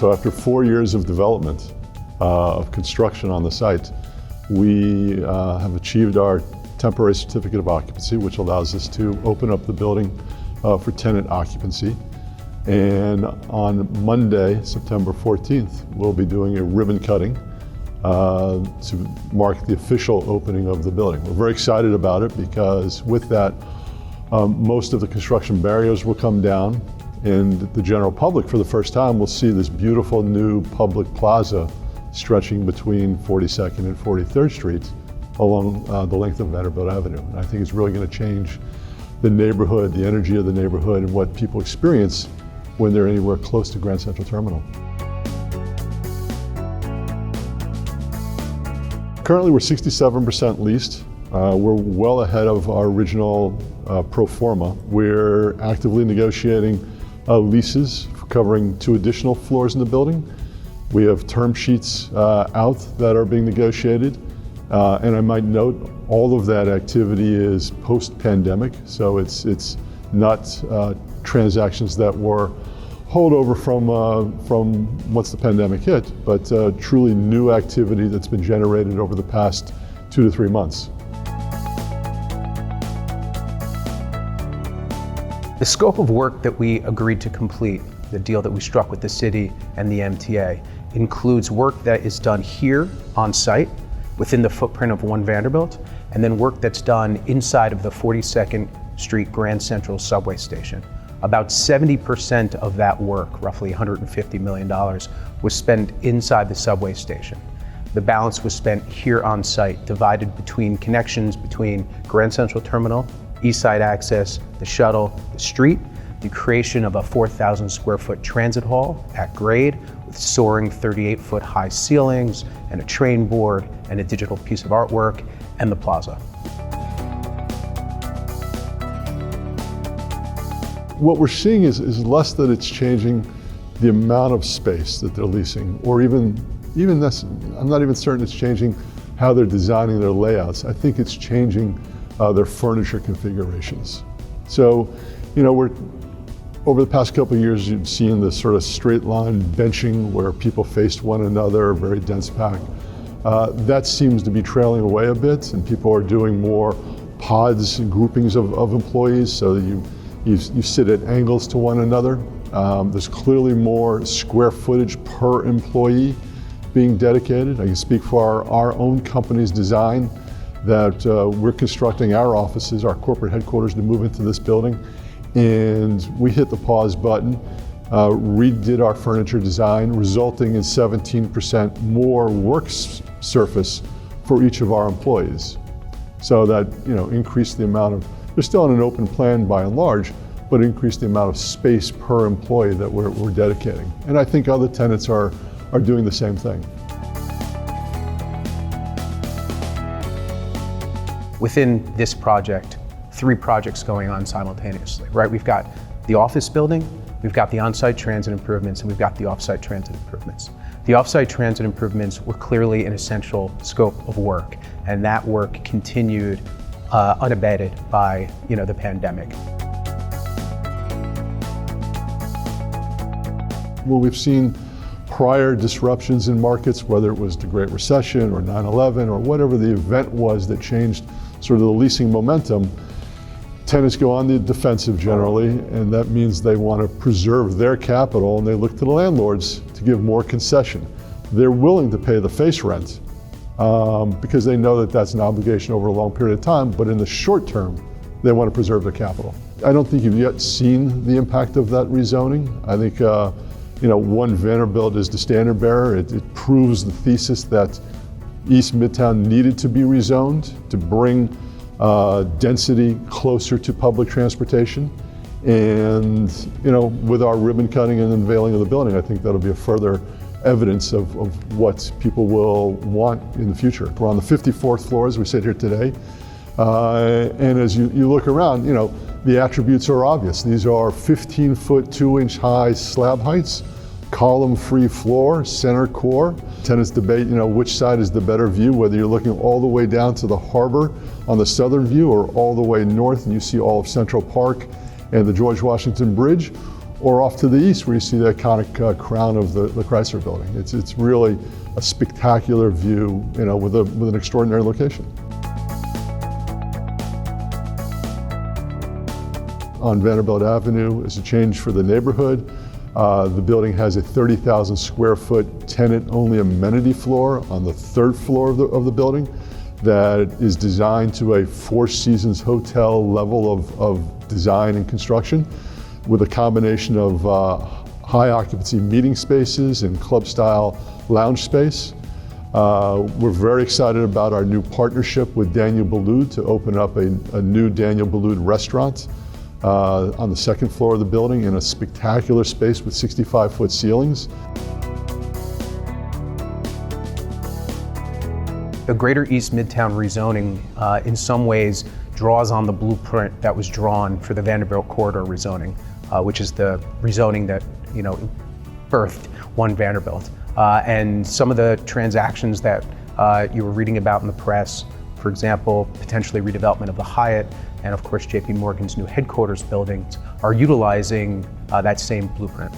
So after 4 years of development, of construction on the site, we have achieved our temporary certificate of occupancy, which allows us to open up the building for tenant occupancy. And on Monday, September 14th, we'll be doing a ribbon cutting to mark the official opening of the building. We're very excited about it because with that, most of the construction barriers will come down, and the general public for the first time will see this beautiful new public plaza stretching between 42nd and 43rd Street along the length of Vanderbilt Avenue. And I think it's really going to change the neighborhood, the energy of the neighborhood, and what people experience when they're anywhere close to Grand Central Terminal. Currently we're 67% leased. We're well ahead of our original pro forma. We're actively negotiating leases covering 2 additional floors in the building. We have term sheets out that are being negotiated. And I might note, all of that activity is post-pandemic, so it's not transactions that were holdover from once the pandemic hit, but truly new activity that's been generated over the past 2 to 3 months. The scope of work that we agreed to complete, the deal that we struck with the city and the MTA, includes work that is done here on site within the footprint of One Vanderbilt, and then work that's done inside of the 42nd Street Grand Central subway station. About 70% of that work, roughly $150 million, was spent inside the subway station. The balance was spent here on site, divided between connections between Grand Central Terminal, East Side Access, the shuttle, the street, the creation of a 4,000 square foot transit hall at grade with soaring 38-foot high ceilings and a train board and a digital piece of artwork, and the plaza. What we're seeing is less that it's changing the amount of space that they're leasing, or even this, I'm not even certain it's changing how they're designing their layouts. I think it's changing their furniture configurations. So, you know, over the past couple of years, you've seen this sort of straight line benching where people faced one another, very dense pack. That seems to be trailing away a bit, and people are doing more pods and groupings of employees so that you sit at angles to one another. There's clearly more square footage per employee being dedicated. I can speak for our own company's design that we're constructing our offices, our corporate headquarters, to move into this building. And we hit the pause button, redid our furniture design, resulting in 17% more work surface for each of our employees. So that, you know, increased the amount of, they're still on an open plan by and large, but increased the amount of space per employee that we're dedicating. And I think other tenants are doing the same thing. Within this project, 3 projects going on simultaneously, right? We've got the office building, we've got the on-site transit improvements, and we've got the off-site transit improvements. The off-site transit improvements were clearly an essential scope of work, and that work continued unabated by, you know, the pandemic. Well, we've seen prior disruptions in markets, whether it was the Great Recession or 9/11 or whatever the event was that changed sort of the leasing momentum. Tenants go on the defensive generally, and that means they want to preserve their capital, and they look to the landlords to give more concession. They're willing to pay the face rent because they know that that's an obligation over a long period of time, but in the short term, they want to preserve their capital. I don't think you've yet seen the impact of that rezoning. I think you know, One Vanderbilt is the standard bearer. It proves the thesis that East Midtown needed to be rezoned to bring density closer to public transportation. And, you know, with our ribbon cutting and unveiling of the building, I think that'll be a further evidence of what people will want in the future. We're on the 54th floor as we sit here today. And as you look around, you know, the attributes are obvious. These are 15-foot, 2-inch high slab heights, column-free floor, center core. Tenants debate, you know, which side is the better view, whether you're looking all the way down to the harbor on the southern view or all the way north and you see all of Central Park and the George Washington Bridge, or off to the east where you see the iconic crown of the Chrysler Building. It's really a spectacular view, with an extraordinary location. On Vanderbilt Avenue is a change for the neighborhood. The building has a 30,000 square foot tenant-only amenity floor on the third floor of the building that is designed to a Four Seasons hotel level of design and construction, with a combination of high occupancy meeting spaces and club style lounge space. We're very excited about our new partnership with Daniel Boulud to open up a new Daniel Boulud restaurant on the second floor of the building in a spectacular space with 65-foot ceilings. The Greater East Midtown rezoning in some ways draws on the blueprint that was drawn for the Vanderbilt corridor rezoning, which is the rezoning that birthed One Vanderbilt. And some of the transactions that you were reading about in the press, for example, potentially redevelopment of the Hyatt, and of course JP Morgan's new headquarters buildings, are utilizing that same blueprint.